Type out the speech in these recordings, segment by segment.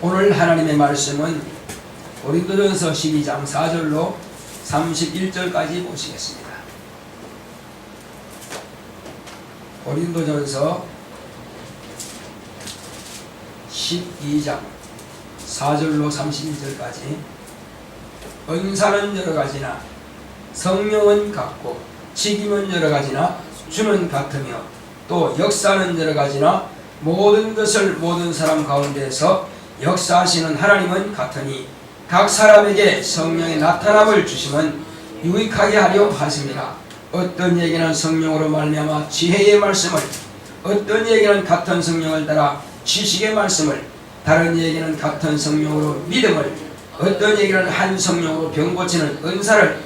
오늘 하나님의 말씀은 고린도전서 12장 4절로 31절까지 보시겠습니다. 고린도전서 12장 4절로 31절까지 은사는 여러가지나 성령은 같고 직임은 여러가지나 주는 같으며 또 역사는 여러가지나 모든 것을 모든 사람 가운데서 역사하시는 하나님은 같으니 각 사람에게 성령의 나타남을 주심은 유익하게 하려 하십니다. 어떤 얘기는 성령으로 말미암아 지혜의 말씀을, 어떤 얘기는 같은 성령을 따라 지식의 말씀을, 다른 얘기는 같은 성령으로 믿음을, 어떤 얘기는 한 성령으로 병 고치는 은사를,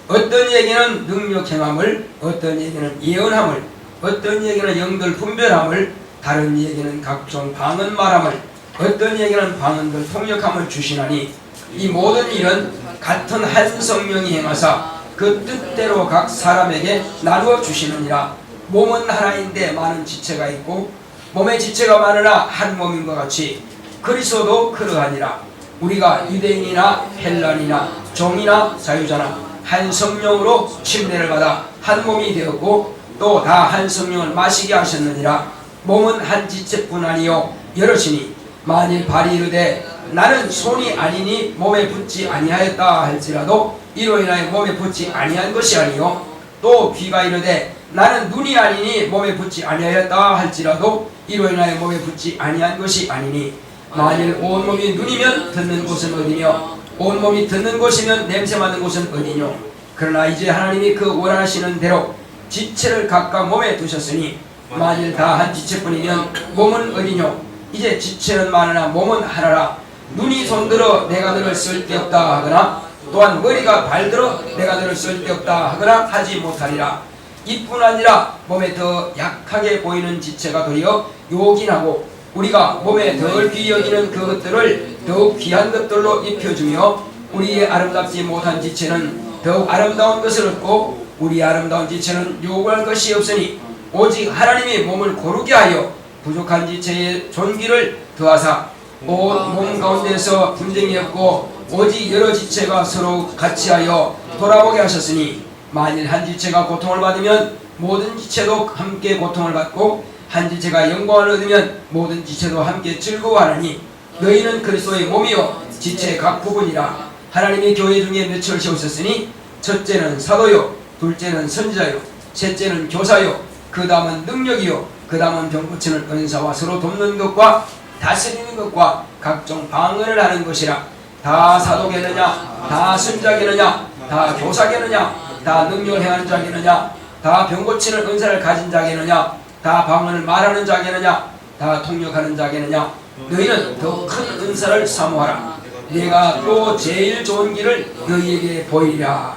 어떤 얘기는 능력 행함을, 어떤 얘기는 예언함을, 어떤 얘기는 영들 분별함을, 다른 얘기는 각종 방언 말함을, 어떤 얘기는 방언들 통역함을 주시나니 이 모든 일은 같은 한 성령이 행하사 그 뜻대로 각 사람에게 나누어 주시느니라. 몸은 하나인데 많은 지체가 있고 몸의 지체가 많으나 한 몸인 것 같이 그리스도도 그러하니라. 우리가 유대인이나 헬란이나 종이나 자유자나 한 성령으로 침례를 받아 한 몸이 되었고 또 다 한 성령을 마시게 하셨느니라. 몸은 한 지체뿐 아니요 여럿이니 만일 발이 이르되 나는 손이 아니니 몸에 붙지 아니하였다 할지라도 이로 인하여 몸에 붙지 아니한 것이 아니요 또 귀가 이르되 나는 눈이 아니니 몸에 붙지 아니하였다 할지라도 이로 인하여 몸에 붙지 아니한 것이 아니니 만일 온몸이 눈이면 듣는 곳은 어디며 온몸이 듣는 곳이면 냄새 맡는 곳은 어디뇨. 그러나 이제 하나님이 그 원하시는 대로 지체를 각각 몸에 두셨으니 만일 다 한 지체뿐이면 몸은 어디뇨. 이제 지체는 많으나 몸은 하나라. 눈이 손들어 내가 너를 쓸데없다 하거나 또한 머리가 발들어 내가 너를 쓸데없다 하거나 하지 못하리라. 이뿐 아니라 몸에 더 약하게 보이는 지체가 도리어 요긴하고 우리가 몸에 덜 귀히 여기는 그것들을 더욱 귀한 것들로 입혀주며 우리의 아름답지 못한 지체는 더욱 아름다운 것을 얻고 우리의 아름다운 지체는 요구할 것이 없으니 오직 하나님이 몸을 고르게 하여 부족한 지체의 존귀를 더하사 온 몸 가운데서 분쟁이 없고 오직 여러 지체가 서로 같이하여 돌아보게 하셨으니 만일 한 지체가 고통을 받으면 모든 지체도 함께 고통을 받고 한 지체가 영광을 얻으면 모든 지체도 함께 즐거워하느니 너희는 그리스도의 몸이요 지체의 각 부분이라. 하나님이 교회 중에 몇을 세우셨으니 첫째는 사도요 둘째는 선지자요 셋째는 교사요 그 다음은 능력이요 그 다음은 병 고치는 은사와 서로 돕는 것과 다스리는 것과 각종 방언을 하는 것이라. 다 사도겠느냐 다 선지자겠느냐 다 교사겠느냐 다 능력을 행하는 자겠느냐 다 병 고치는 은사를 가진 자겠느냐 다 방언을 말하는 자겠느냐 다 통역하는 자겠느냐. 너희는 더 큰 은사를 사모하라. 내가 또 제일 좋은 길을 너희에게 보이리라.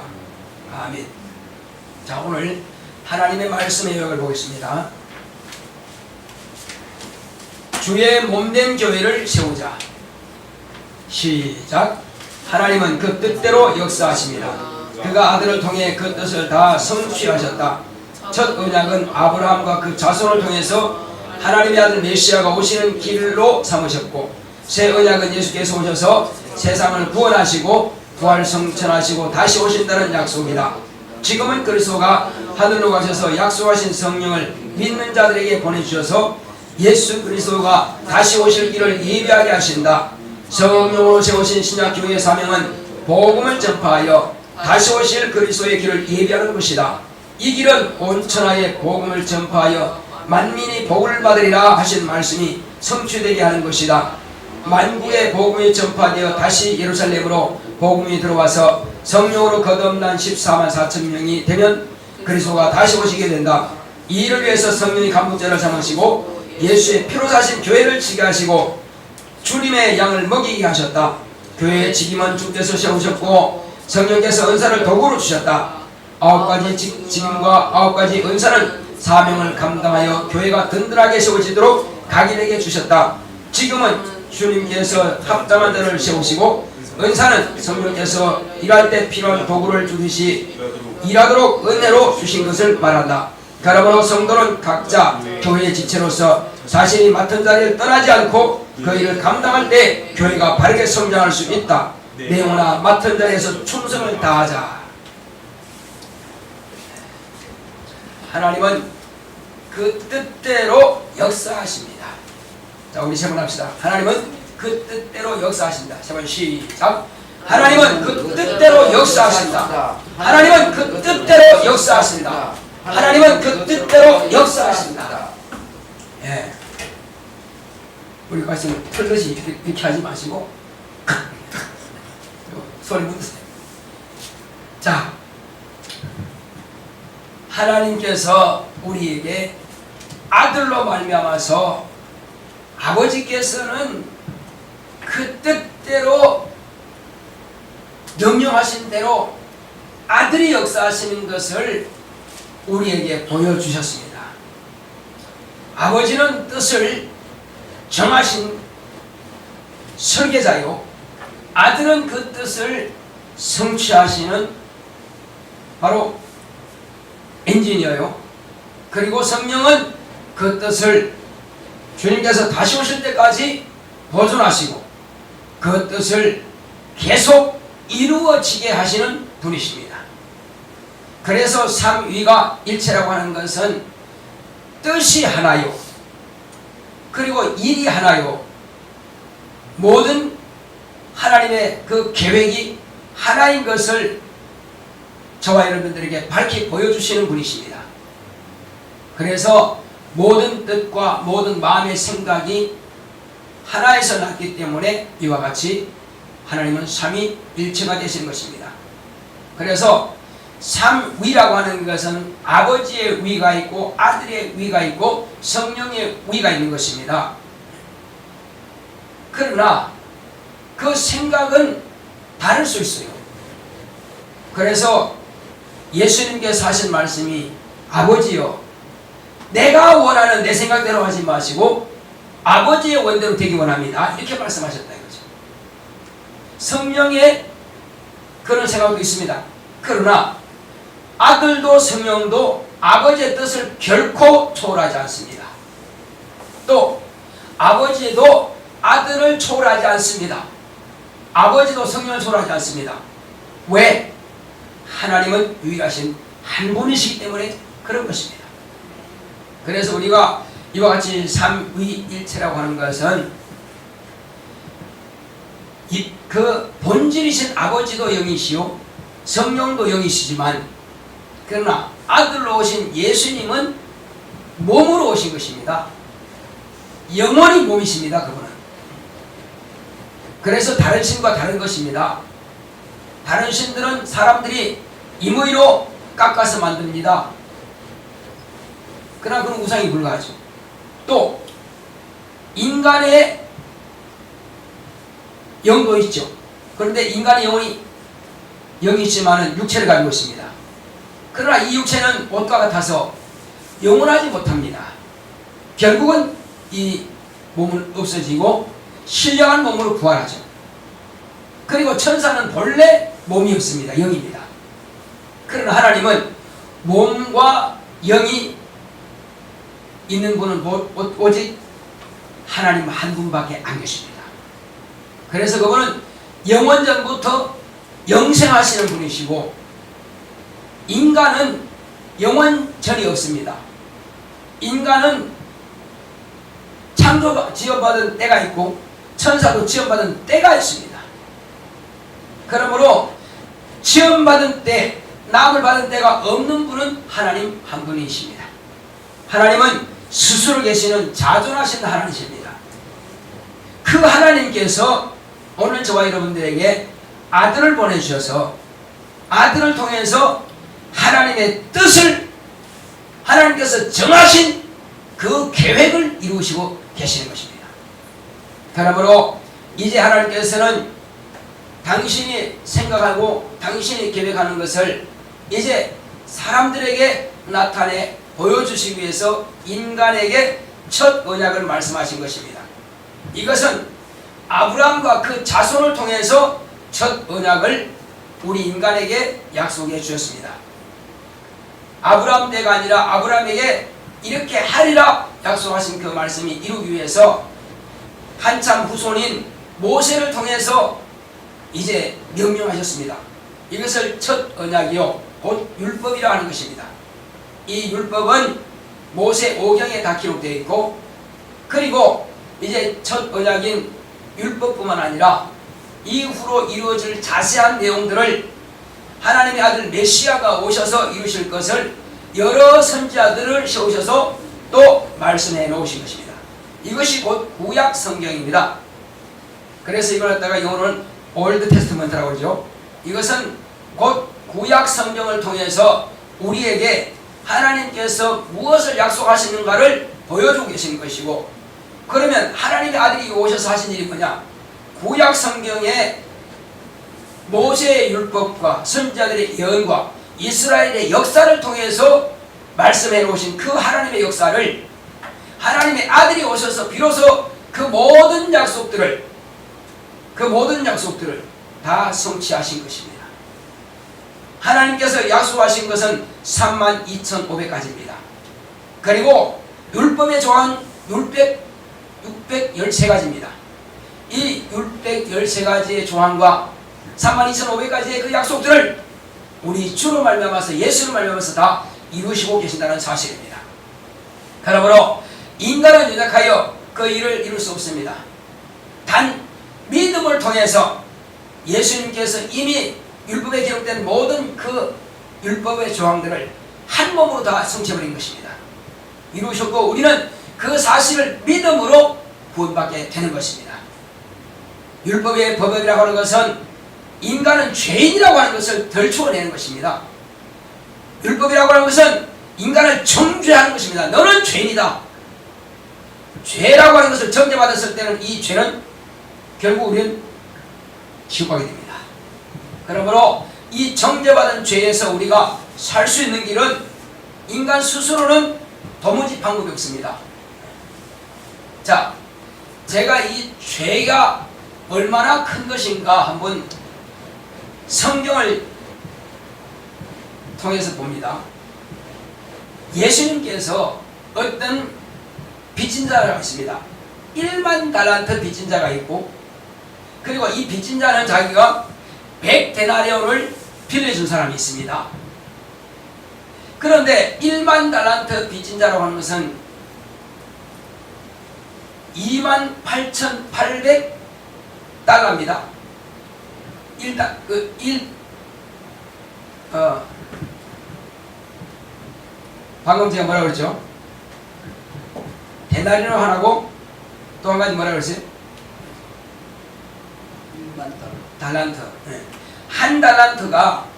아멘. 자, 오늘 하나님의 말씀의 요약을 보겠습니다. 주의 몸된 교회를 세우자. 시작. 하나님은 그 뜻대로 역사하십니다. 그가 아들을 통해 그 뜻을 다 성취하셨다. 첫 언약은 아브라함과 그 자손을 통해서 하나님의 아들 메시아가 오시는 길로 삼으셨고 새 언약은 예수께서 오셔서 세상을 구원하시고 부활 성천하시고 다시 오신다는 약속이다. 지금은 그리스도가 하늘로 가셔서 약속하신 성령을 믿는 자들에게 보내주셔서 예수 그리스도가 다시 오실 길을 예비하게 하신다. 성령으로 세우신 신약교회의 사명은 복음을 전파하여 다시 오실 그리스도의 길을 예비하는 것이다. 이 길은 온 천하에 복음을 전파하여 만민이 복을 받으리라 하신 말씀이 성취되게 하는 것이다. 만국의 복음이 전파되어 다시 예루살렘으로 복음이 들어와서 성령으로 거듭난 14만 4천 명이 되면 그리스도가 다시 오시게 된다. 이 일을 위해서 성령이 간분제를 삼으시고 예수의 피로 사신 교회를 지게 하시고 주님의 양을 먹이게 하셨다. 교회의 직임은 주께서 세우셨고 성령께서 은사를 도구로 주셨다. 9가지 직임과 9가지 은사는 사명을 감당하여 교회가 든든하게 세워지도록 각인에게 주셨다. 지금은 주님께서 합당한 자를 세우시고 은사는 성령께서 일할 때 필요한 도구를 주듯이 일하도록 은혜로 주신 것을 말한다. 그러므로 성도는 각자 교회의 지체로서 자신이 맡은 자리를 떠나지 않고 그 일을 감당할 때 교회가 바르게 성장할 수 있다. 내 영혼아 맡은 자리에서 충성을 다하자. 하나님은 그 뜻대로 역사하십니다. 자, 우리 세 번 합시다. 하나님은 그 뜻대로 역사하신다. 세 번 시작. 하나님은 그 뜻대로 역사하신다. 하나님은 그 뜻대로 역사하신다. 하나님은 그 뜻대로 역사하신다. 예. 우리 말씀 틀듯이 이렇게 하지 마시고 소리 묻으세요. 자, 하나님께서 우리에게 아들로 말미암아서 아버지께서는 그 뜻대로 명령하신 대로 아들이 역사하시는 것을 우리에게 보여주셨습니다. 아버지는 뜻을 정하신 설계자요, 아들은 그 뜻을 성취하시는 바로 엔지니어요. 그리고 성령은 그 뜻을 주님께서 다시 오실 때까지 보존하시고 그 뜻을 계속 이루어지게 하시는 분이십니다. 그래서 삼위가 일체라고 하는 것은 뜻이 하나요, 그리고 일이 하나요, 모든 하나님의 그 계획이 하나인 것을 저와 여러분들에게 밝히 보여주시는 분이십니다. 그래서 모든 뜻과 모든 마음의 생각이 하나에서 났기 때문에 이와 같이 하나님은 삼위일체가 되시는 것입니다. 그래서 삼위라고 하는 것은 아버지의 위가 있고 아들의 위가 있고 성령의 위가 있는 것입니다. 그러나 그 생각은 다를 수 있어요. 그래서 예수님께서 하신 말씀이 아버지여 내가 원하는 내 생각대로 하지 마시고 아버지의 원대로 되기 원합니다. 이렇게 말씀하셨다 이거죠. 성령의 그런 생각도 있습니다. 그러나 아들도 성령도 아버지의 뜻을 결코 초월하지 않습니다. 또 아버지도 아들을 초월하지 않습니다. 아버지도 성령을 초월하지 않습니다. 왜? 하나님은 유일하신 한 분이시기 때문에 그런 것입니다. 그래서 우리가 이와 같이 삼위일체라고 하는 것은 그 본질이신 아버지도 영이시요 성령도 영이시지만 그러나 아들로 오신 예수님은 몸으로 오신 것입니다. 영원히 몸이십니다. 그분은. 그래서 다른 신과 다른 것입니다. 다른 신들은 사람들이 임의로 깎아서 만듭니다. 그러나 그건 우상이 불가하죠. 또 인간의 영도 있죠. 그런데 인간의 영이 있지만은 육체를 가지고 있습니다. 그러나 이 육체는 옷과 같아서 영원하지 못합니다. 결국은 이 몸은 없어지고 신령한 몸으로 부활하죠. 그리고 천사는 본래 몸이 없습니다. 영입니다. 그러나 하나님은 몸과 영이 있는 분은 오직 하나님 한 분밖에 안 계십니다. 그래서 그분은 영원전부터 영생하시는 분이시고 인간은 영원전이 없습니다. 인간은 지원받은 때가 있고 천사도 지원받은 때가 있습니다. 그러므로 지원받은 때, 남을 받은 때가 없는 분은 하나님 한 분이십니다. 하나님은 스스로 계시는 자존하신 하나님이십니다. 그 하나님께서 오늘 저와 여러분들에게 아들을 보내주셔서 아들을 통해서 하나님의 뜻을 하나님께서 정하신 그 계획을 이루시고 계시는 것입니다. 그러므로 이제 하나님께서는 당신이 생각하고 당신이 계획하는 것을 이제 사람들에게 나타내 보여주시기 위해서 인간에게 첫 언약을 말씀하신 것입니다. 이것은 아브라함과 그 자손을 통해서 첫 언약을 우리 인간에게 약속해 주셨습니다. 아브라함 때가 아니라 아브라함에게 이렇게 하리라 약속하신 그 말씀이 이루기 위해서 한참 후손인 모세를 통해서 이제 명령하셨습니다. 이것을 첫 언약이요 곧 율법이라 하는 것입니다. 이 율법은 모세 5경에 다 기록되어 있고, 그리고 이제 첫 언약인 율법뿐만 아니라 이후로 이루어질 자세한 내용들을 하나님의 아들 메시아가 오셔서 이루실 것을 여러 선지자들을 세우셔서 또 말씀해 놓으신 것입니다. 이것이 곧 구약 성경입니다. 그래서 이걸 갖다가 영어로는 올드 테스트먼트라고 그러죠. 이것은 곧 구약 성경을 통해서 우리에게 하나님께서 무엇을 약속하시는가를 보여주고 계신 것이고, 그러면 하나님의 아들이 오셔서 하신 일이 뭐냐? 구약 성경의 모세의 율법과 선지자들의 예언과 이스라엘의 역사를 통해서 말씀해 놓으신 그 하나님의 역사를 하나님의 아들이 오셔서 비로소 그 모든 약속들을 다 성취하신 것입니다. 하나님께서 약속하신 것은 32,500가지입니다. 그리고 율법의 조항 613가지입니다. 이 613가지의 조항과 32,500가지의 그 약속들을 우리 주로 말미암아서 예수로 말미암아서 다 이루시고 계신다는 사실입니다. 그러므로 인간은 연약하여 그 일을 이룰 수 없습니다. 단 믿음을 통해서 예수님께서 이미 율법에 기록된 모든 그 율법의 조항들을 한 몸으로 다 성취해버린 것입니다. 이루셨고 우리는 그 사실을 믿음으로 구원받게 되는 것입니다. 율법의 법칙이라고 하는 것은 인간은 죄인이라고 하는 것을 덜추어내는 것입니다. 율법이라고 하는 것은 인간을 정죄하는 것입니다. 너는 죄인이다. 죄라고 하는 것을 정죄받았을 때는 이 죄는 결국 우리는 지옥 가게 됩니다. 그러므로 이 정죄받은 죄에서 우리가 살 수 있는 길은 인간 스스로는 도무지 방법이 없습니다. 자, 제가 이 죄가 얼마나 큰 것인가 한번 성경을 통해서 봅니다. 예수님께서 어떤 빚진 자가 있습니다. 1만 달란트 빚진 자가 있고, 그리고 이 빚진 자는 자기가 100데나리온을 빌려준 사람이 있습니다. 그런데 1만 달란트 빚진 자라고 하는 것은 28,800달러입니다. 방금 제가 뭐라 그랬죠? 데나리온 하나고 또 한 가지 뭐라 그랬어요? 1만 달란트. 네. 한 달란트가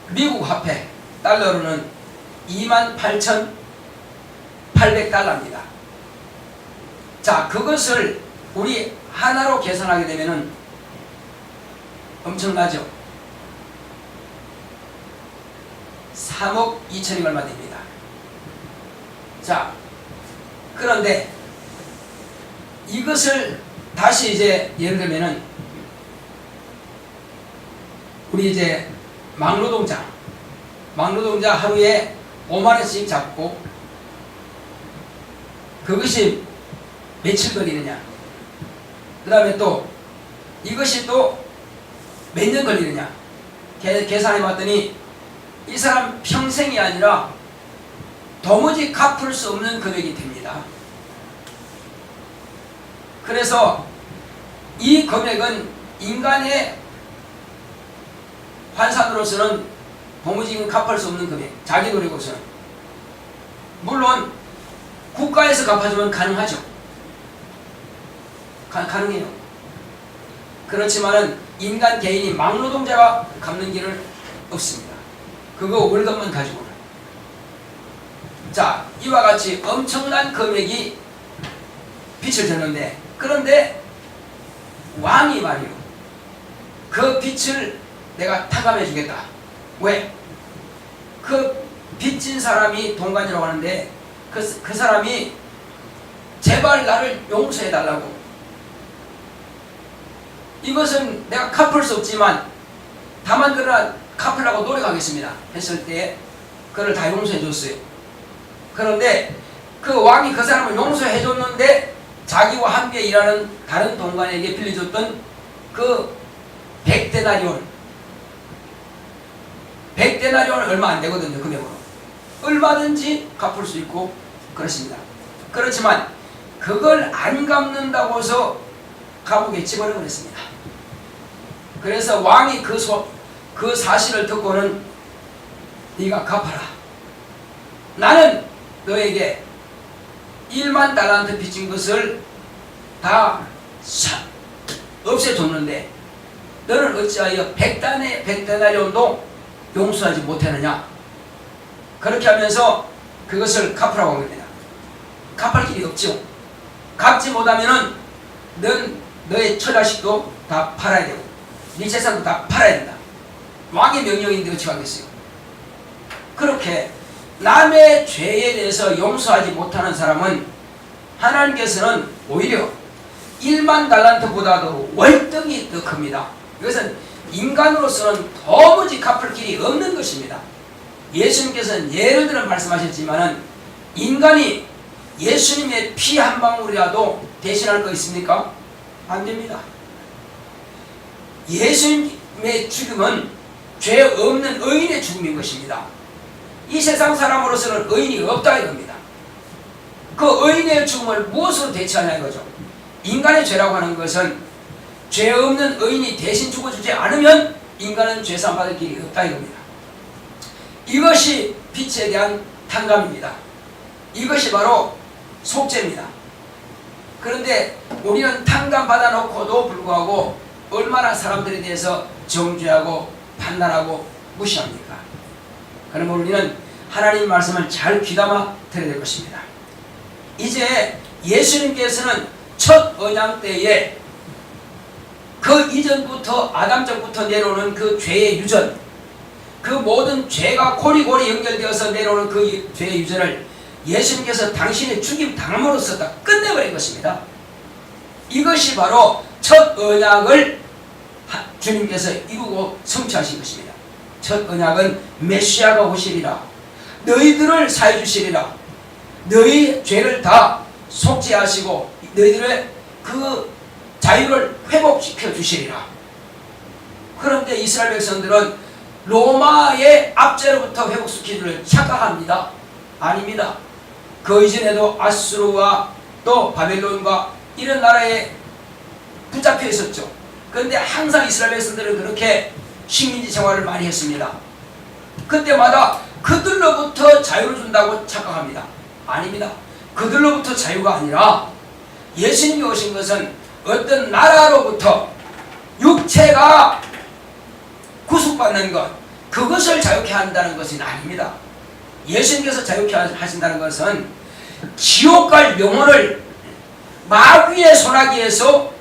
미국 화폐 달러로는 28,800달러입니다. 자, 그것을 우리 하나로 계산하게 되면은 엄청나죠? 3억 2천이 얼마 됩니다. 자, 그런데 이것을 다시 이제 예를 들면은 우리 이제 막노동자 하루에 5만원씩 잡고 그것이 며칠 걸리느냐, 그 다음에 또 이것이 또 몇 년 걸리느냐 계산해 봤더니 이 사람 평생이 아니라 도무지 갚을 수 없는 금액이 됩니다. 그래서 이 금액은 인간의 환산으로서는 도무지 갚을 수 없는 금액, 자기 노력으로서는. 물론 국가에서 갚아주면 가능하죠. 가능해요. 그렇지만은 인간 개인이 막노동자가 갚는 길은 없습니다. 그거 월급만 가지고는. 자, 이와 같이 엄청난 금액이 빚을 졌는데, 그런데 왕이 말이요, 그 빚을 내가 탕감해 주겠다. 왜? 그 빚진 사람이 동관이라고 하는데 그 사람이 제발 나를 용서해 달라고, 이것은 내가 갚을 수 없지만 다만 그러나 갚으려고 노력하겠습니다 했을 때 그를 다 용서해 줬어요. 그런데 그 왕이 그 사람을 용서해 줬는데 자기와 함께 일하는 다른 동관에게 빌려줬던 그 100데나리온 100데나리온은 얼마 안 되거든요. 금액으로 얼마든지 갚을 수 있고 그렇습니다. 그렇지만 그걸 안 갚는다고 해서 감옥에 집어넣었습니다. 그래서 왕이 그 사실을 듣고는 네가 갚아라. 나는 너에게 1만 달란트 빚진 것을 다 없애줬는데 너는 어찌하여 100데나리온도 용서하지 못하느냐. 그렇게 하면서 그것을 갚으라고 합니다. 갚을 길이 없죠. 갚지 못하면은 넌 너의 처자식도 다 팔아야 되고 네 재산도 다 팔아야 된다. 왕의 명령인데 어찌 하겠어요. 그렇게 남의 죄에 대해서 용서하지 못하는 사람은 하나님께서는 오히려 1만 달란트보다도 월등히 더 큽니다. 이것은 인간으로서는 도무지 갚을 길이 없는 것입니다. 예수님께서는 예를 들어 말씀하셨지만은 인간이 예수님의 피 한 방울이라도 대신할 거 있습니까? 안 됩니다. 예수님의 죽음은 죄 없는 의인의 죽음인 것입니다. 이 세상 사람으로서는 의인이 없다 이겁니다. 그 의인의 죽음을 무엇으로 대체하냐 이거죠. 인간의 죄라고 하는 것은 죄 없는 의인이 대신 죽어주지 않으면 인간은 죄산 받을 길이 없다 이겁니다. 이것이 빛에 대한 탕감입니다. 이것이 바로 속죄입니다. 그런데 우리는 탕감 받아놓고도 불구하고 얼마나 사람들에 대해서 정죄하고 판단하고 무시합니까? 그러면 우리는 하나님 말씀을 잘 귀담아 들어야 될 것입니다. 이제 예수님께서는 첫 언약 때에 그 이전부터 아담적부터 내려오는 그 죄의 유전, 그 모든 죄가 고리고리 연결되어서 내려오는 그 죄의 유전을 예수님께서 당신의 죽임 당함으로써 다 끝내버린 것입니다. 이것이 바로 첫 언약을 주님께서 이루고 성취하신 것입니다. 첫 언약은 메시아가 오시리라, 너희들을 사해 주시리라, 너희 죄를 다 속죄하시고 너희들의 그 자유를 회복시켜 주시리라. 그런데 이스라엘 백성들은 로마의 압제로부터 회복시키기를 착각합니다. 아닙니다. 그 이전에도 아수르와 또 바벨론과 이런 나라에 붙잡혀 있었죠. 그런데 항상 이스라엘 백성들은 그렇게 식민지 생활을 많이 했습니다. 그때마다 그들로부터 자유를 준다고 착각합니다. 아닙니다. 그들로부터 자유가 아니라 예수님이 오신 것은 어떤 나라로부터 육체가 구속받는 것, 그것을 자유케 한다는 것은 아닙니다. 예수님께서 자유케 하신다는 것은 지옥 갈 영혼을 마귀의 소나기에서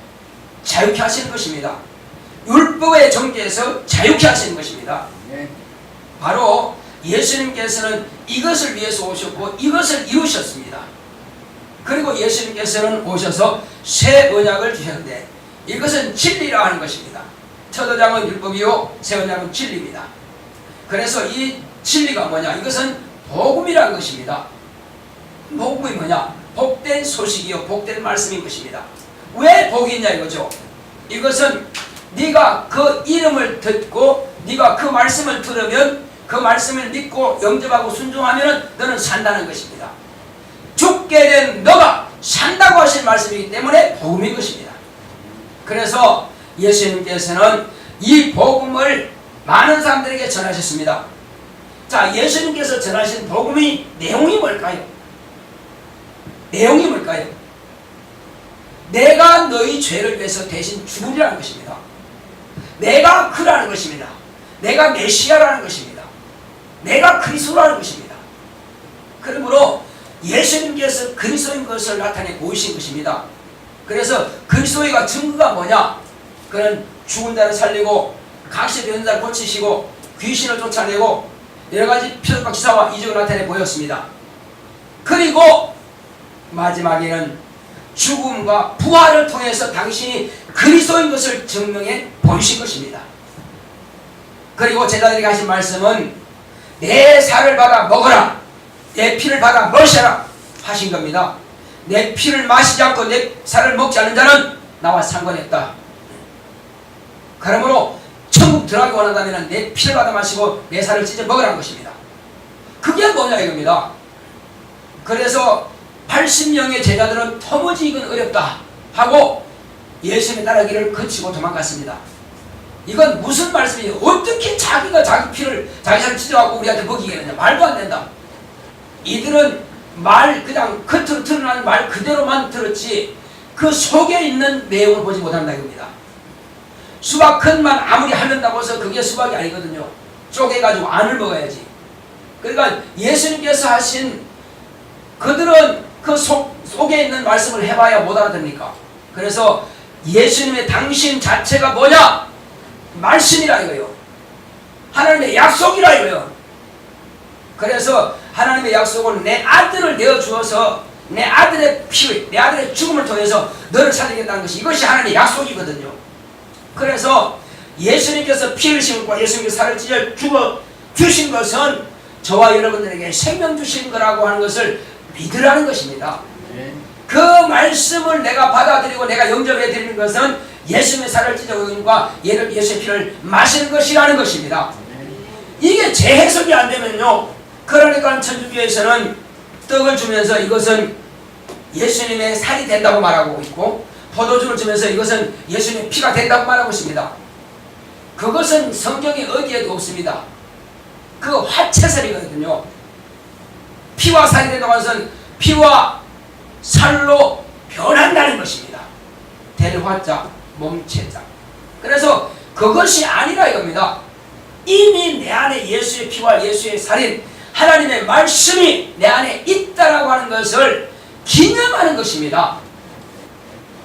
자유케 하시는 것입니다. 율법의 정죄에서 자유케 하시는 것입니다. 바로 예수님께서는 이것을 위해서 오셨고 이것을 이루셨습니다. 그리고 예수님께서는 오셔서 새 언약을 주셨는데 이것은 진리라 하는 것입니다. 첫 언약은 율법이요 새 언약은 진리입니다. 그래서 이 진리가 뭐냐? 이것은 복음이라는 것입니다. 복음이 뭐냐? 복된 소식이요 복된 말씀인 것입니다. 왜 복이 있냐 이거죠. 이것은 네가 그 이름을 듣고 네가 그 말씀을 들으면 그 말씀을 믿고 영접하고 순종하면 너는 산다는 것입니다. 죽게 된 너가 산다고 하신 말씀이기 때문에 복음인 것입니다. 그래서 예수님께서는 이 복음을 많은 사람들에게 전하셨습니다. 자, 예수님께서 전하신 복음의 내용이 뭘까요? 내용이 뭘까요? 내가 너희 죄를 위해서 대신 죽으리라는 것입니다. 내가 그라는 것입니다. 내가 메시아라는 것입니다. 내가 그리스도라는 것입니다. 그러므로 예수님께서 그리스도인 것을 나타내 보이신 것입니다. 그래서 그리스도가 증거가 뭐냐? 그는 죽은 자를 살리고 각시되는 자를 고치시고 귀신을 쫓아내고 여러가지 표적과 기사와 이적을 나타내 보였습니다. 그리고 마지막에는 죽음과 부활을 통해서 당신이 그리스도인 것을 증명해 보이신 것입니다. 그리고 제자들에게 하신 말씀은 내 살을 받아 먹어라, 내 피를 받아 마셔라 하신 겁니다. 내 피를 마시지 않고 내 살을 먹지 않는 자는 나와 상관이 없다. 그러므로 천국 들어가기 원한다면 내 피를 받아 마시고 내 살을 찢어 먹으라는 것입니다. 그게 뭐냐 이겁니다. 그래서 80명의 제자들은 도무지 이건 어렵다 하고 예수님의 따르기를 거치고 도망갔습니다. 이건 무슨 말씀이에요? 어떻게 자기가 자기 피를 자기 살을 찢어갖고 우리한테 먹이겠느냐. 말도 안 된다. 이들은 말 그냥 겉으로 드러나는 말 그대로만 들었지 그 속에 있는 내용을 보지 못한다 이겁니다. 수박 큰만 아무리 하는다고 해서 그게 수박이 아니거든요. 쪼개가지고 안을 먹어야지. 그러니까 예수님께서 하신 그들은 그 속에 있는 말씀을 해봐야 못 알아듣니까. 그래서 예수님의 당신 자체가 뭐냐? 말씀이라 이거요. 하나님의 약속이라 이거요. 그래서 하나님의 약속은 내 아들을 내어주어서 내 아들의 피, 내 아들의 죽음을 통해서 너를 살리겠다는 것이 이것이 하나님의 약속이거든요. 그래서 예수님께서 피를 심고 예수님께서 살을 찢어 죽어 주신 것은 저와 여러분들에게 생명 주신 거라고 하는 것을 믿으라는 것입니다. 그 말씀을 내가 받아들이고 내가 영접해 드리는 것은 예수님의 살을 찢어 먹음과 예수의 피를 마시는 것이라는 것입니다. 이게 재해석이 안 되면요, 그러니까 천주교에서는 떡을 주면서 이것은 예수님의 살이 된다고 말하고 있고 포도주를 주면서 이것은 예수님의 피가 된다고 말하고 있습니다. 그것은 성경에 어디에도 없습니다. 그 화채설이거든요. 피와 살이 된다고 하는 것은 피와 살로 변한다는 것입니다. 대화자, 몸체자. 그래서 그것이 아니라 이겁니다. 이미 내 안에 예수의 피와 예수의 살인 하나님의 말씀이 내 안에 있다라고 하는 것을 기념하는 것입니다.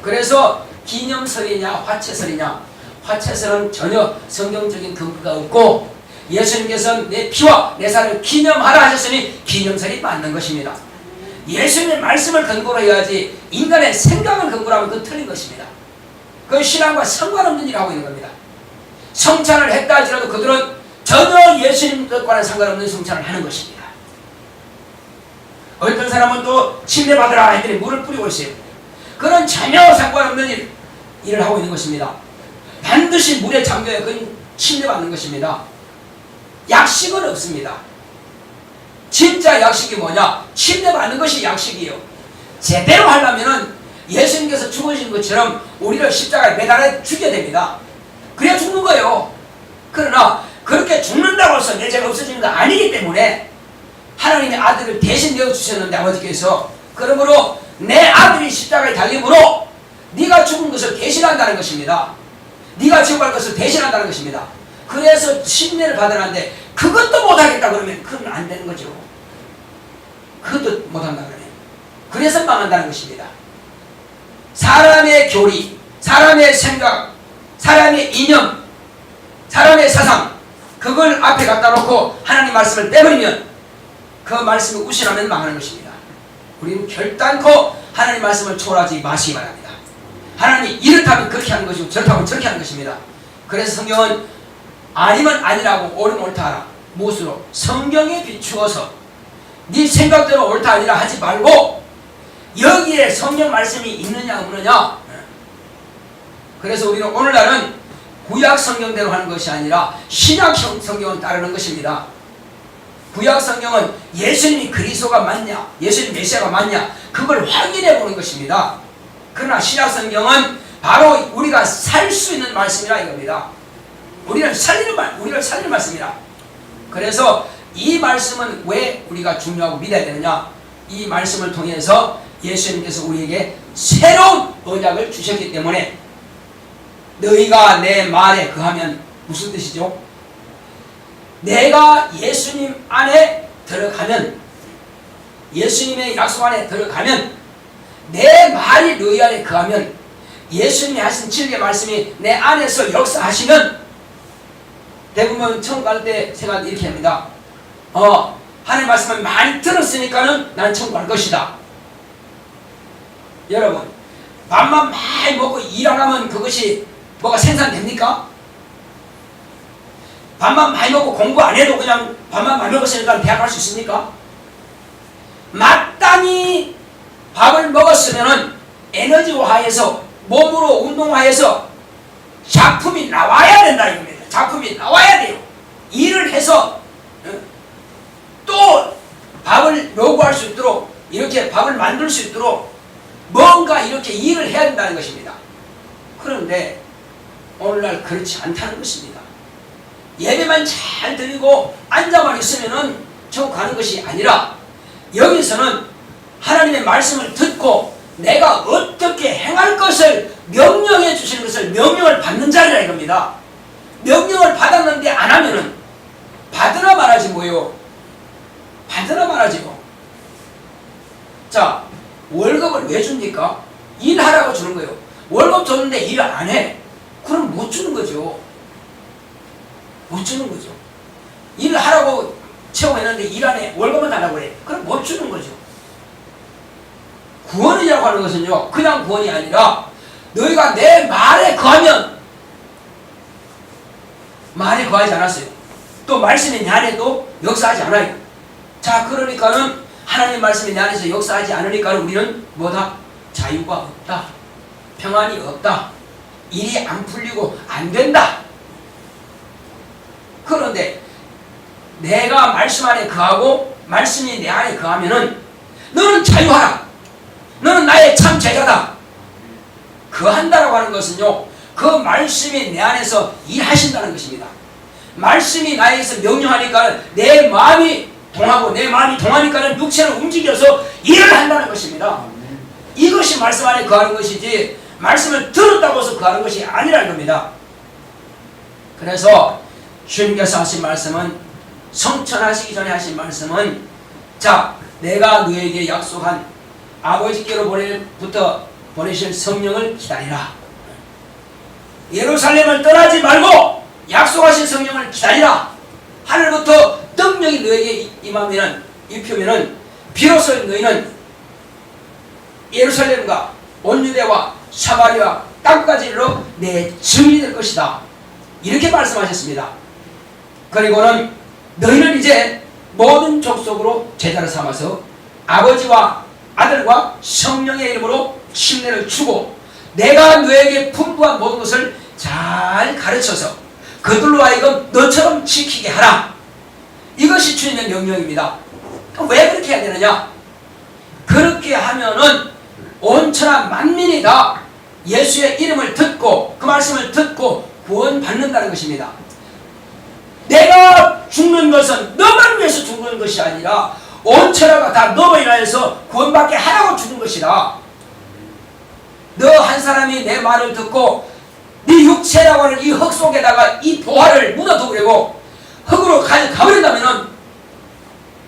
그래서 기념설이냐 화채설이냐, 화채설은 전혀 성경적인 근거가 없고 예수님께서는 내 피와 내 살을 기념하라 하셨으니 기념설이 맞는 것입니다. 예수님의 말씀을 근거로 해야지 인간의 생각을 근거로 하면 그건 틀린 것입니다. 그 신앙과 상관없는 일을 하고 있는 겁니다. 성찬을 했다 할지라도 그들은 전혀 예수님과는 상관없는 성찬을 하는 것입니다. 어떤 사람은 또 침례받으라 했더니 물을 뿌리고 있어요. 그런 전혀 상관없는 일을 하고 있는 것입니다. 반드시 물에 잠겨야 그건 침례받는 것입니다. 약식은 없습니다. 진짜 약식이 뭐냐? 침례받는 것이 약식이에요. 제대로 하려면 예수님께서 죽으신 것처럼 우리를 십자가에 매달아 죽여야 됩니다. 그래야 죽는 거예요. 그러나 그렇게 죽는다고 해서 내 죄가 없어지는 거 아니기 때문에 하나님의 아들을 대신 내어주셨는데 아버지께서, 그러므로 내 아들이 십자가에 달림으로 네가 죽은 것을 대신한다는 것입니다. 네가 지옥갈 것을 대신한다는 것입니다. 그래서 침례를 받으라는데 그것도 못하겠다 그러면 그건 안 되는 거죠. 그것도 못한다 그러면 그래서 망한다는 것입니다. 사람의 교리, 사람의 생각, 사람의 이념, 사람의 사상, 그걸 앞에 갖다 놓고 하나님 말씀을 빼버리면 그 말씀을 우신하면 망하는 것입니다. 우리는 결단코 하나님 말씀을 초월하지 마시기 바랍니다. 하나님이 이렇다면 그렇게 하는 것이고 저렇다면 저렇게 하는 것입니다. 그래서 성경은 아니면 아니라고 옳으면 옳다 하라. 무엇으로? 성경에 비추어서 네 생각대로 옳다 아니라 하지 말고 여기에 성경 말씀이 있느냐 없느냐. 그래서 우리는 오늘날은 구약 성경대로 하는 것이 아니라 신약 성경을 따르는 것입니다. 구약 성경은 예수님이 그리스도가 맞냐, 예수님 메시아가 맞냐, 그걸 확인해 보는 것입니다. 그러나 신약 성경은 바로 우리가 살 수 있는 말씀이라 이겁니다. 우리를 살리는 말씀이라. 그래서 이 말씀은 왜 우리가 중요하고 믿어야 되느냐? 이 말씀을 통해서 예수님께서 우리에게 새로운 언약을 주셨기 때문에, 너희가 내 말에 거하면 무슨 뜻이죠? 내가 예수님 안에 들어가면, 예수님의 약속 안에 들어가면, 내 말이 너희 안에 거하면, 예수님이 하신 진리의 말씀이 내 안에서 역사하시면, 대부분 천국 갈 때 생각 이렇게 합니다. 하나님 말씀을 많이 들었으니까는 나는 천국 갈 것이다. 여러분, 밥만 많이 먹고 일 안 하면 그것이 뭐가 생산됩니까? 밥만 많이 먹고 공부 안 해도 그냥 밥만 많이 먹었으니까 대학 갈 수 있습니까? 마땅히 밥을 먹었으면은 에너지화해서 몸으로 운동화해서 작품이 나와야 된다 이겁니다. 작품이 나와야 돼요. 일을 해서 또 밥을 요구할 수 있도록 이렇게 밥을 만들 수 있도록 뭔가 이렇게 일을 해야 된다는 것입니다. 그런데 오늘날 그렇지 않다는 것입니다. 예배만 잘 드리고 앉아만 있으면은 천국 가는 것이 아니라 여기서는 하나님의 말씀을 듣고 내가 어떻게 행할 것을 명령해 주시는 것을 명령을 받는 자리라 이겁니다. 명령을 받았는데 안 하면은 받으나 말하지 뭐요. 받으나 말하지요. 자, 월급을 왜 줍니까? 일하라고 주는 거예요. 월급 줬는데 일 안 해. 그럼 못 주는 거죠. 못 주는 거죠. 일하라고 채용했는데 일 안 해. 월급은 달라고 해. 그럼 못 주는 거죠. 구원이라고 하는 것은요, 그냥 구원이 아니라 너희가 내 말에 거하면, 말에 거하지 않았어요. 또 말씀이 내 안에도 역사하지 않아요. 자, 그러니까는 하나님의 말씀이 내 안에서 역사하지 않으니까 우리는 뭐다? 자유가 없다. 평안이 없다. 일이 안 풀리고 안 된다. 그런데 내가 말씀 안에 거하고 말씀이 내 안에 거하면은 너는 자유하라. 너는 나의 참 제자다. 거한다라고 하는 것은요, 그 말씀이 내 안에서 일하신다는 것입니다. 말씀이 나에게서 명령하니까 내 마음이 동하고 내 마음이 동하니까는 육체를 움직여서 일을 한다는 것입니다. 이것이 말씀 안에 거하는 것이지 말씀을 들었다고 해서 거하는 것이 아니라는 겁니다. 그래서 주님께서 하신 말씀은, 성천하시기 전에 하신 말씀은, 자, 내가 너에게 약속한 아버지께로 보내실 성령을 기다리라. 예루살렘을 떠나지 말고 약속하신 성령을 기다리라. 하늘부터 능력이 너에게 입히면은 비로소 너희는 예루살렘과 온 유대와 사마리아 땅까지 이르러 내 증인이 될 것이다. 이렇게 말씀하셨습니다. 그리고는 너희는 이제 모든 족속으로 제자를 삼아서 아버지와 아들과 성령의 이름으로 침례를 주고 내가 너에게 분부한 모든 것을 잘 가르쳐서 그들로 하여금 너처럼 지키게 하라. 이것이 주님의 명령입니다. 왜 그렇게 해야 되느냐? 그렇게 하면은 온 천하 만민이 다 예수의 이름을 듣고 그 말씀을 듣고 구원받는다는 것입니다. 내가 죽는 것은 너만 위해서 죽는 것이 아니라 온 천하가 다 너로 인하여서 구원받게 하라고 죽은 것이다. 너 한 사람이 내 말을 듣고 네 육체라고 하는 이 흙 속에다가 이 보화를 묻어두고 흙으로 가버린다면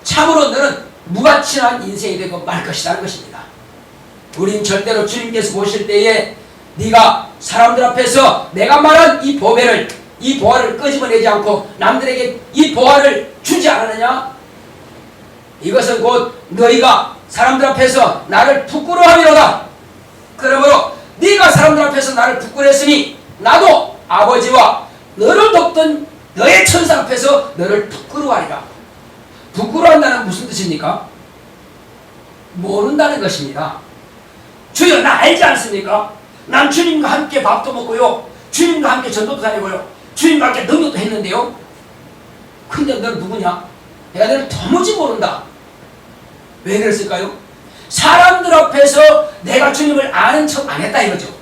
참으로 너는 무가치한 인생이 되고 말 것이라는 것입니다. 우린 절대로 주님께서 보실 때에 네가 사람들 앞에서 내가 말한 이 보화를 끄집어내지 않고 남들에게 이 보화를 주지 않았느냐? 이것은 곧 너희가 사람들 앞에서 나를 부끄러워함이로다. 그러므로 네가 사람들 앞에서 나를 부끄러워했으니 나도 아버지와 너를 돕던 너의 천사 앞에서 너를 부끄러워하리라. 부끄러워한다는 무슨 뜻입니까? 모른다는 것입니다. 주여, 나 알지 않습니까? 난 주님과 함께 밥도 먹고요, 주님과 함께 전도도 다니고요, 주님과 함께 능력도 했는데요. 근데 너는 누구냐? 내가 너를 도무지 모른다. 왜 그랬을까요? 사람들 앞에서 내가 주님을 아는 척 안 했다 이거죠.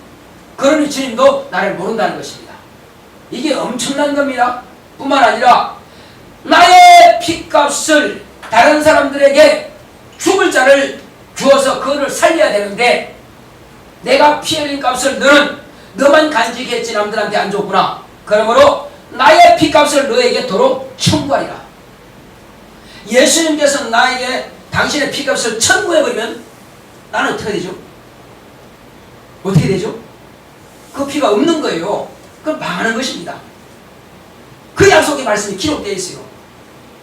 그러니 주님도 나를 모른다는 것입니다. 이게 엄청난 겁니다. 뿐만 아니라 나의 핏값을 다른 사람들에게 죽을 자를 주어서 그거를 살려야 되는데 내가 피 흘린 값을 너만 간직했지 남들한테 안 줬구나. 그러므로 나의 핏값을 너에게 도로 청구하리라. 예수님께서 나에게 당신의 핏값을 청구해버리면 나는 어떻게 되죠? 어떻게 되죠? 그 피가 없는 거예요. 그럼 망하는 것입니다. 그 약속의 말씀이 기록되어 있어요.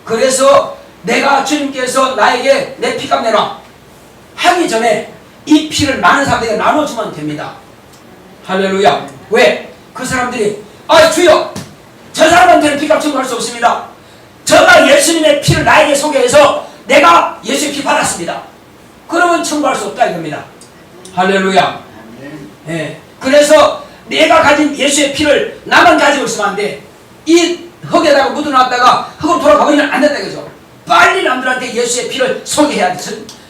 그래서 내가 주님께서 나에게 내 피값 내놔 하기 전에 이 피를 많은 사람들에게 나눠주면 됩니다. 할렐루야. 왜? 그 사람들이 주여, 저 사람한테는 피값 청구할 수 없습니다. 저가 예수님의 피를 나에게 소개해서 내가 예수의 피 받았습니다. 그러면 청구할 수 없다 이겁니다. 할렐루야. 예. 그래서 내가 가진 예수의 피를 나만 가지고 있으면 안 돼. 이 흙에다가 묻어놨다가 흙으로 돌아가면 안 된다 이거죠. 빨리 남들한테 예수의 피를 소개해야 돼.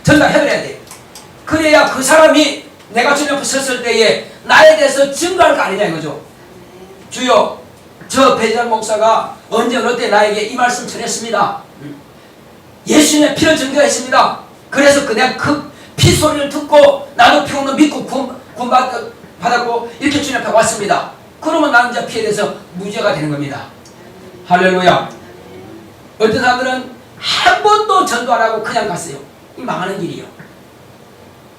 전달해드려야 돼. 그래야 그 사람이 내가 주님 앞에 섰을 때에 나에 대해서 증거할 거 아니냐 이거죠. 주여, 저 배재장 목사가 언제 어느 때 나에게 이 말씀 전했습니다. 예수님의 피를 증거했습니다. 그래서 그냥 그 피 소리를 듣고 나도 피우는 믿고 구원받았고 이렇게 주님 앞에 왔습니다. 그러면 나는 이제 피에 대해서 무죄가 되는 겁니다. 할렐루야. 어떤 사람들은 한 번도 전도 안 하고 그냥 갔어요. 이 망하는 길이요.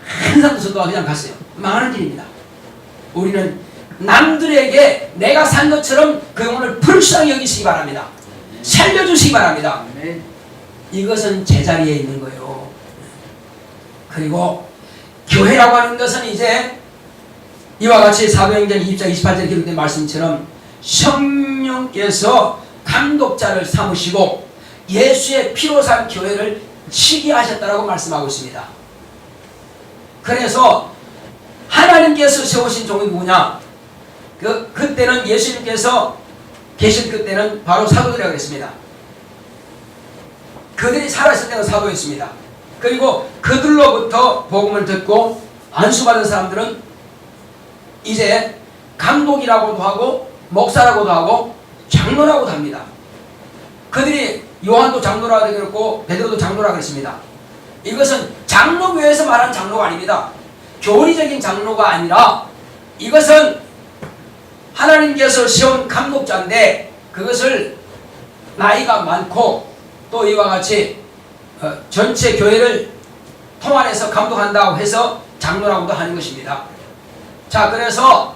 한 사람도 전도 안 하고 그냥 갔어요. 망하는 길입니다. 우리는 남들에게 내가 산 것처럼 그 영혼을 불쌍히 여기시기 바랍니다. 살려주시기 바랍니다. 이것은 제자리에 있는 거예요. 그리고 교회라고 하는 것은 이제 이와 같이 사도행전 2장 28절에 기록된 말씀처럼 성령께서 감독자를 삼으시고 예수의 피로 산 교회를 치기하셨다라고 말씀하고 있습니다. 그래서 하나님께서 세우신 종이 누구냐? 그때는 예수님께서 계실 그때는 바로 사도들이라고 했습니다. 그들이 살아있을 때는 사도였습니다. 그리고 그들로부터 복음을 듣고 안수받은 사람들은 이제 감독이라고도 하고 목사라고도 하고 장로라고도 합니다. 그들이 요한도 장로라고 그랬고 베드로도 장로라고 했습니다. 이것은 장로교에서 말하는 장로가 아닙니다. 교리적인 장로가 아니라 이것은 하나님께서 세운 감독자인데 그것을 나이가 많고 또 이와 같이 전체 교회를 통할해서 감독한다고 해서 장로라고도 하는 것입니다. 자, 그래서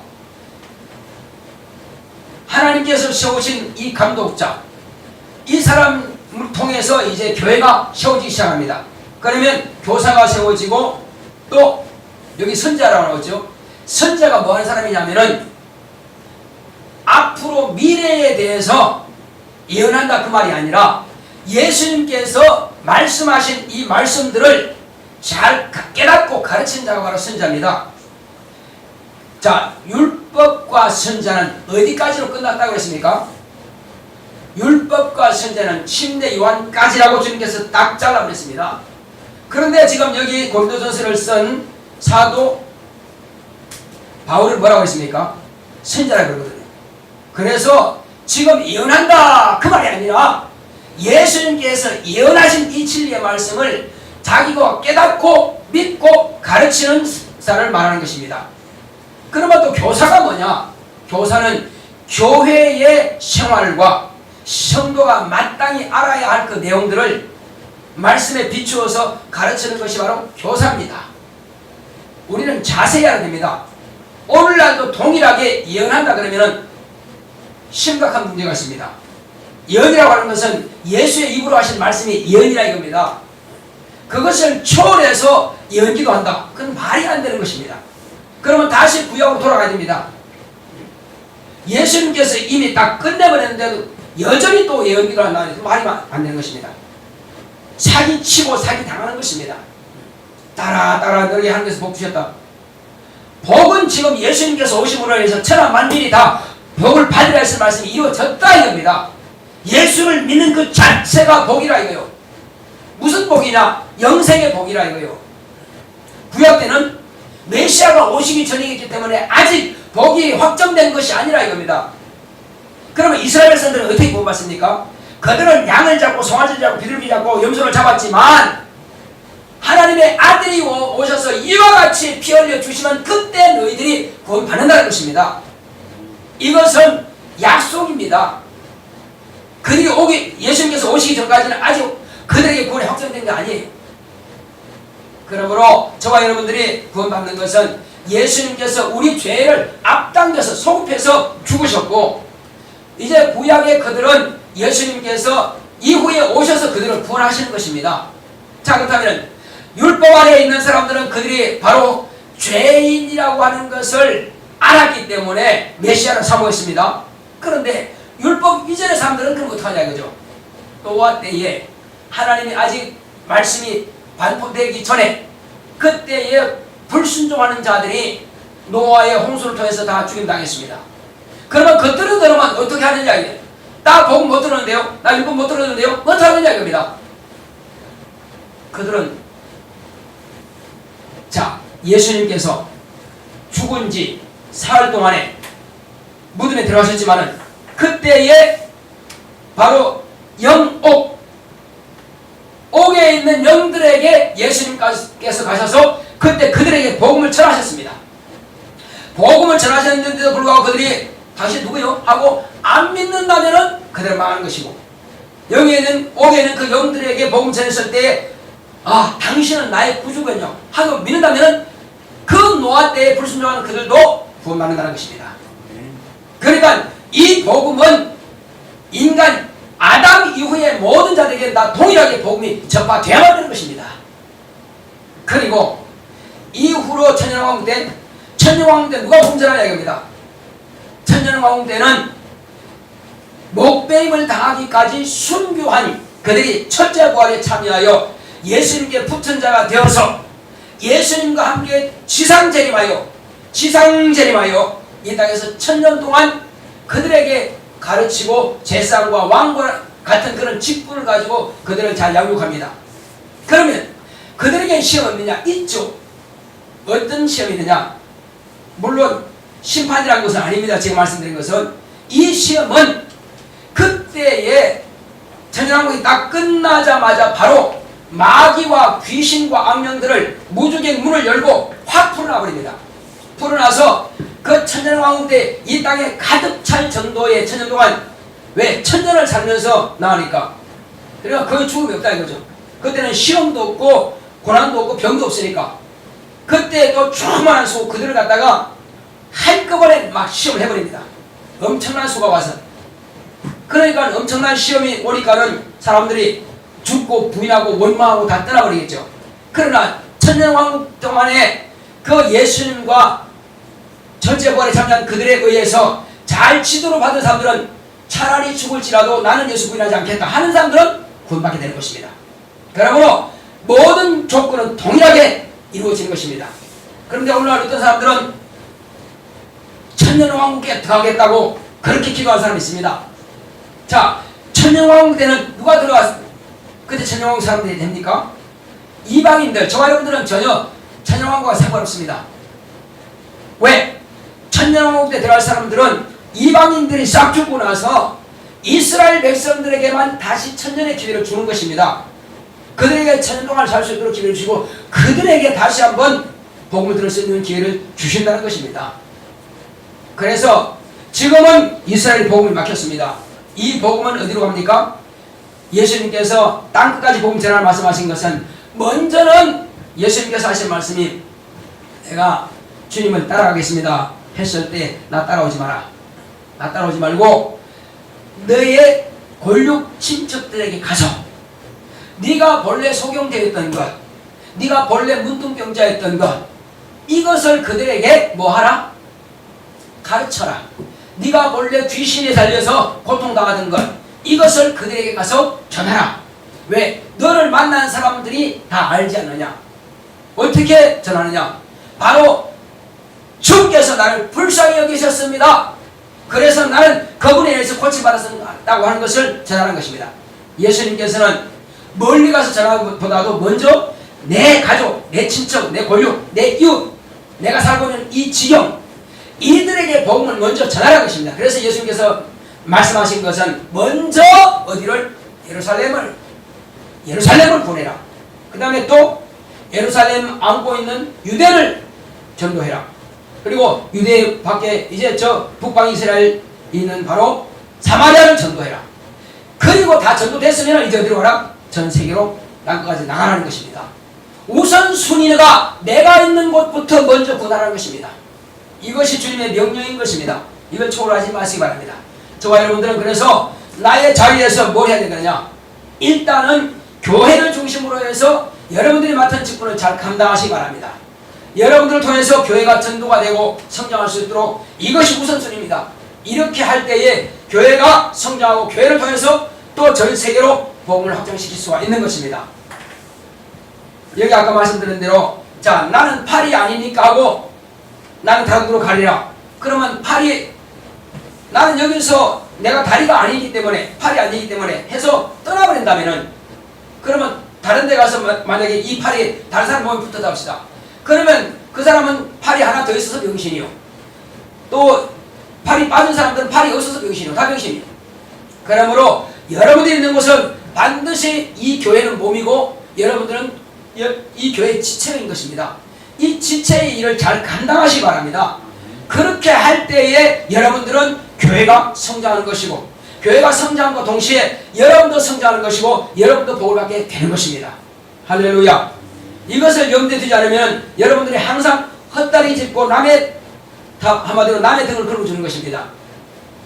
하나님께서 세우신 이 감독자, 이 사람을 통해서 이제 교회가 세워지기 시작합니다. 그러면 교사가 세워지고 또 여기 선자라고 나오죠. 선자가 뭐 하는 사람이냐면은 앞으로 미래에 대해서 예언한다 그 말이 아니라 예수님께서 말씀하신 이 말씀들을 잘 깨닫고 가르친 자가 바로 선자입니다. 자, 율법과 선자는 어디까지로 끝났다고 했습니까? 율법과 선자는 침례 요한까지라고 주님께서 딱 잘라버렸습니다. 그런데 지금 여기 고린도전서를 쓴 사도 바울은 뭐라고 했습니까? 선자라고 그러거든요. 그래서 지금 예언한다 그 말이 아니라 예수님께서 예언하신 이 진리의 말씀을 자기가 깨닫고 믿고 가르치는 사람을 말하는 것입니다. 그러면 또 교사가 뭐냐? 교사는 교회의 생활과 성도가 마땅히 알아야 할 그 내용들을 말씀에 비추어서 가르치는 것이 바로 교사입니다. 우리는 자세히 알아야 됩니다. 오늘날도 동일하게 예언한다 그러면 심각한 문제가 있습니다. 예언이라고 하는 것은 예수의 입으로 하신 말씀이 예언이라 이겁니다. 그것을 초월해서 예언기도 한다. 그건 말이 안 되는 것입니다. 그러면 다시 구약으로 돌아가야 됩니다. 예수님께서 이미 딱 끝내버렸는데도 여전히 또 예언기도 한다. 말이 안 되는 것입니다. 사기치고 사기당하는 것입니다. 따라 너에게 하나님께서 복 주셨다. 복은 지금 예수님께서 오심으로 해서 천하 만민이 다 복을 받으라 했을 말씀이 이루어졌다 이겁니다. 예수를 믿는 그 자체가 복이라 이거요. 무슨 복이냐? 영생의 복이라 이거요. 구약 때는 메시아가 오시기 전이기 때문에 아직 복이 확정된 것이 아니라 이겁니다. 그러면 이스라엘 백성들은 어떻게 구원받습니까? 그들은 양을 잡고 송아지를 잡고 비둘기 잡고 염소를 잡았지만 하나님의 아들이 오셔서 이와 같이 피 흘려 주시면 그때 너희들이 구원받는다는 것입니다. 이것은 약속입니다. 그들이 예수님께서 오시기 전까지는 아직 그들에게 구원이 확정된 게 아니에요. 그러므로 저와 여러분들이 구원받는 것은 예수님께서 우리 죄를 앞당겨서 소급해서 죽으셨고 이제 구약의 그들은 예수님께서 이후에 오셔서 그들을 구원하시는 것입니다. 자, 그렇다면 율법 아래에 있는 사람들은 그들이 바로 죄인이라고 하는 것을 알았기 때문에 메시아를 사모했습니다. 그런데 율법 이전의 사람들은 그럼 어떡하냐 이거죠. 또한 때에 하나님이 아직 말씀이 반포되기 전에 그때에 불순종하는 자들이 노아의 홍수를 통해서 다 죽임당했습니다. 그러면 그들은 어떻게 하느냐 이게. 나 복음 못 들었는데요. 나 율법 못 들었는데요. 어떻게 하느냐 이겁니다. 그들은 자 예수님께서 죽은 지 사흘 동안에 무덤에 들어가셨지만은 그때에 바로 옥에 있는 영들에게 예수님께서 가셔서 그때 그들에게 복음을 전하셨습니다. 복음을 전하셨는데도 불구하고 그들이 당신 누구요? 하고 안 믿는다면은 그대로 망하는 것이고, 옥에는 그 영들에게 복음 전했을 때 당신은 나의 구주군요 하고 믿는다면은 그 노아 때에 불순종하는 그들도 구원받는다는 것입니다. 그러니까 이 복음은 인간 아담 이후에 모든 자들에게 다 동일하게 복음이 전파되어야 되는 것입니다. 그리고 이후로 천년왕국 때 누가 복음 전하냐 이겁니다. 천년왕국 때는 목배임을 당하기까지 순교한 그들이 첫째 부활에 참여하여 예수님께 붙은 자가 되어서 예수님과 함께 지상재림하여 이 땅에서 천년 동안 그들에게 가르치고 제사장과 왕과 같은 그런 직분을 가지고 그들을 잘 양육합니다. 그러면 그들에게 시험이 있느냐? 있죠. 어떤 시험이 있느냐? 물론 심판이라는 것은 아닙니다. 제가 말씀드린 것은 이 시험은 그때에 천년왕국이 딱 끝나자마자 바로 마귀와 귀신과 악령들을 무주객 문을 열고 확 풀어놔버립니다. 풀어놔서 그 천년왕국 때 이 땅에 가득 찰 정도의 천년 동안, 왜? 천년을 살면서 나으니까. 그러니까 그 죽음이 없다 이거죠. 그때는 시험도 없고 고난도 없고 병도 없으니까 그때 또 조그만한 수 그들을 갖다가 한꺼번에 막 시험을 해버립니다. 엄청난 수가 와서. 그러니까 엄청난 시험이 오니까는 사람들이 죽고 부인하고 원망하고 다 떠나버리겠죠. 그러나 천년왕국 동안에 그 예수님과 첫째부활에 참여한 그들에 의해서 잘 지도를 받은 사람들은 차라리 죽을지라도 나는 예수 부인하지 않겠다 하는 사람들은 구원받게 되는 것입니다. 그러므로 모든 조건은 동일하게 이루어지는 것입니다. 그런데 오늘날 어떤 사람들은 천년왕국에 들어가겠다고 그렇게 기도한 사람이 있습니다. 자, 천년왕국 때는 누가 들어갔습니까? 그때 천년왕국 사람들이 됩니까? 이방인들, 저와 여러분들은 전혀 천년왕국과 상관없습니다. 왜? 천년왕국 때 들어갈 사람들은 이방인들이 싹 죽고 나서 이스라엘 백성들에게만 다시 천년의 기회를 주는 것입니다. 그들에게 천년 동안 살 수 있도록 기회를 주시고 그들에게 다시 한번 복음을 들을 수 있는 기회를 주신다는 것입니다. 그래서 지금은 이스라엘 복음이 막혔습니다. 이 복음은 어디로 갑니까? 예수님께서 땅끝까지 복음 전하라 말씀하신 것은 먼저는 예수님께서 하신 말씀이 내가 주님을 따라가겠습니다 했을 때 나 따라오지 마라. 나 따라오지 말고 너의 골육 친척들에게 가서 네가 본래 소경되었던 것, 네가 본래 문둥병자였던 것, 이것을 그들에게 뭐하라? 가르쳐라. 네가 본래 귀신에 달려서 고통당하던 것, 이것을 그들에게 가서 전하라. 왜? 너를 만난 사람들이 다 알지 않느냐? 어떻게 전하느냐? 바로 주께서 나를 불쌍히 여기셨습니다. 그래서 나는 그분에 의해서 고침받았다고 하는 것을 전하는 것입니다. 예수님께서는 멀리 가서 전하는 것보다도 먼저 내 가족, 내 친척, 내 골육, 내 이웃, 내가 살고 있는 이 지경, 이들에게 복음을 먼저 전하라는 것입니다. 그래서 예수님께서 말씀하신 것은 먼저 어디를? 예루살렘을 보내라. 그 다음에 또 예루살렘 안고 있는 유대를 전도해라. 그리고 유대 밖에 이제 저 북방 이스라엘 있는 바로 사마리아를 전도해라. 그리고 다 전도됐으면 이제 어디로 가라? 전 세계로 땅끝까지 나가라는 것입니다. 우선 순위가 내가 있는 곳부터 먼저 구달하는 것입니다. 이것이 주님의 명령인 것입니다. 이걸 초월하지 마시기 바랍니다. 저와 여러분들은 그래서 나의 자리에서 뭘 해야 되느냐? 일단은 교회를 중심으로 해서 여러분들이 맡은 직분을 잘 감당하시기 바랍니다. 여러분들을 통해서 교회가 전도가 되고 성장할 수 있도록 이것이 우선순위입니다. 이렇게 할 때에 교회가 성장하고 교회를 통해서 또 전 세계로 복음을 확장시킬 수가 있는 것입니다. 여기 아까 말씀드린 대로 자, 나는 팔이 아니니까 하고 나는 다른 데로 가리라. 그러면 팔이, 나는 여기서 내가 다리가 아니기 때문에, 팔이 아니기 때문에 해서 떠나버린다면은, 그러면 다른 데 가서 만약에 이 팔이 다른 사람 몸에 붙었다 합시다. 그러면 그 사람은 팔이 하나 더 있어서 병신이요. 또 팔이 빠진 사람들은 팔이 없어서 병신이요. 다 병신이요. 그러므로 여러분들이 있는 곳은 반드시 이 교회는 몸이고 여러분들은 이 교회의 지체인 것입니다. 이 지체의 일을 잘 감당하시기 바랍니다. 그렇게 할 때에 여러분들은 교회가 성장하는 것이고, 교회가 성장함과 동시에 여러분도 성장하는 것이고 여러분도 복을 받게 되는 것입니다. 할렐루야. 이것을 염두에 두지 않으면 여러분들이 항상 헛다리 짚고 한마디로 남의 등을 긁어주는 것입니다.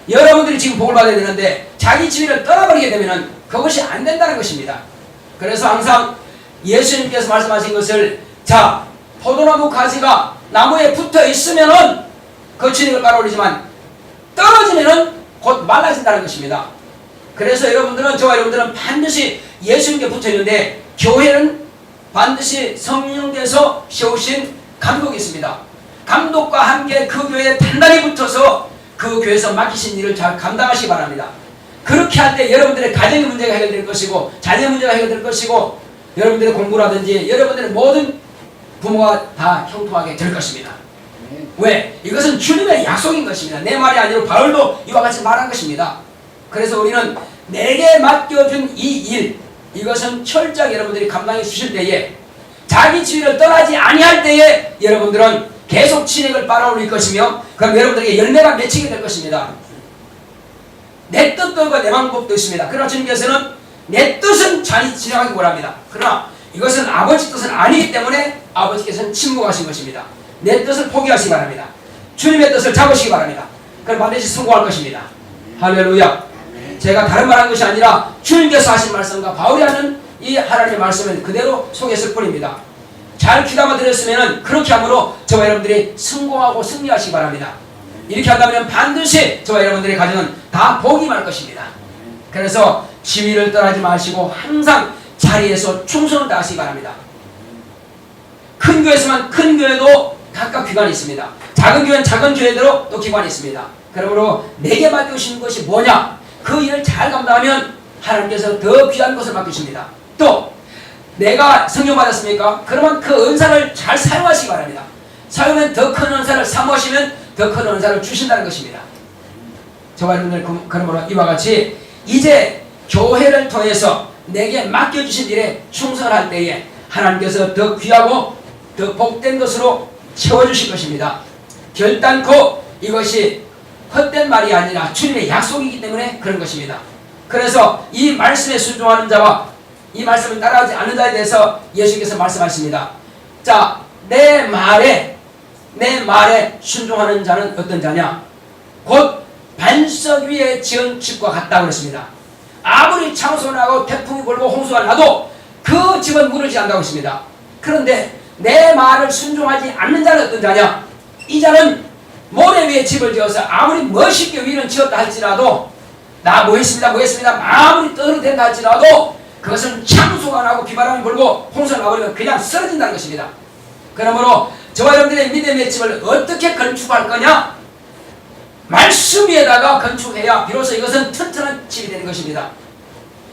여러분들이 지금 복을 받아야 되는데 자기 지위를 떠나버리게 되면 그것이 안 된다는 것입니다. 그래서 항상 예수님께서 말씀하신 것을, 자, 포도나무 가지가 나무에 붙어 있으면은 그 진액을 빨아올리지만 떨어지면은 곧 말라진다는 것입니다. 그래서 저와 여러분들은 반드시 예수님께 붙어 있는데, 교회는 반드시 성령께서 세우신 감독이 있습니다. 감독과 함께 그 교회에 단단히 붙어서 그 교회에서 맡기신 일을 잘 감당하시기 바랍니다. 그렇게 할 때 여러분들의 가정의 문제가 해결될 것이고, 자녀 문제가 해결될 것이고, 여러분들의 공부라든지 여러분들의 모든 부모가 다 형통하게 될 것입니다. 왜? 이것은 주님의 약속인 것입니다. 내 말이 아니라 바울도 이와 같이 말한 것입니다. 그래서 우리는 내게 맡겨준 이 일, 이것은 철저하게 여러분들이 감당해 주실 때에, 자기 지위를 떠나지 아니할 때에 여러분들은 계속 진액을 빨아올릴 것이며, 그럼 여러분들에게 열매가 맺히게 될 것입니다. 내 뜻도 있고 내 방법도 있습니다. 그러나 주님께서는 내 뜻은 잘 진행하기 원합니다. 그러나 이것은 아버지 뜻은 아니기 때문에 아버지께서는 침묵하신 것입니다. 내 뜻을 포기하시기 바랍니다. 주님의 뜻을 잡으시기 바랍니다. 그럼 반드시 성공할 것입니다. 할렐루야. 제가 다른 말 한 것이 아니라 주님께서 하신 말씀과 바울이 하는 이 하나님의 말씀을 그대로 소개했을 뿐입니다. 잘 귀담아 들었으면 그렇게 함으로 저와 여러분들이 성공하고 승리하시기 바랍니다. 이렇게 한다면 반드시 저와 여러분들의 가정은 다 복이 말 것입니다. 그래서 지위를 떠나지 마시고 항상 자리에서 충성을 다하시기 바랍니다. 큰 교회에서만 큰 교회도 각각 기관이 있습니다. 작은 교회는 작은 교회대로 또 기관이 있습니다. 그러므로 내게 맡겨주신 것이 뭐냐? 그 일을 잘 감당하면 하나님께서 더 귀한 것을 맡기십니다. 또 내가 성령 받았습니까? 그러면 그 은사를 잘 사용하시기 바랍니다. 사용하면 더 큰 은사를 사모하시면 더 큰 은사를 주신다는 것입니다. 저와 여러분들, 그러므로 이와 같이 이제 교회를 통해서 내게 맡겨주신 일에 충성할 때에 하나님께서 더 귀하고 더 복된 것으로 채워주실 것입니다. 결단코 이것이 헛된 말이 아니라 주님의 약속이기 때문에 그런 것입니다. 그래서 이 말씀에 순종하는 자와 이 말씀을 따라하지 않는 자에 대해서 예수께서 말씀하십니다. 자, 내 말에 순종하는 자는 어떤 자냐? 곧 반석 위에 지은 집과 같다고 그랬습니다. 아무리 창수가 나고 태풍이 불고 홍수가 나도 그 집은 무너지지 않는다고 했습니다. 그런데 내 말을 순종하지 않는 자는 어떤 자냐? 이 자는 모래 위에 집을 지어서 아무리 멋있게 위는 지었다 할지라도, 나 뭐 했습니다 아무리 떠들어댄다 할지라도 그것은 창수가 나고 비바람이 불고 홍수가 나버리면 그냥 쓰러진다는 것입니다. 그러므로 저와 여러분들의 믿음의 집을 어떻게 건축할 거냐? 말씀 위에다가 건축해야 비로소 이것은 튼튼한 집이 되는 것입니다.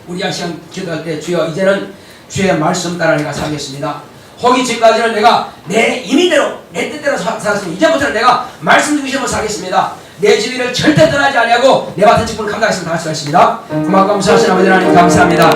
우리 한 시간 기도할 때, 주여 이제는 주의 말씀 따라 내가 살겠습니다. 혹이 지금까지는 내가 내 임의대로 내 뜻대로 살았으면 이제부터는 내가 말씀 중심으로 살겠습니다. 내 지위를 절대 떠나지 아니하고 내 맡은 직분을 감당하겠습니다. 다 같이 하겠습니다. 고마워 감사하신 아버지 하나님 감사합니다.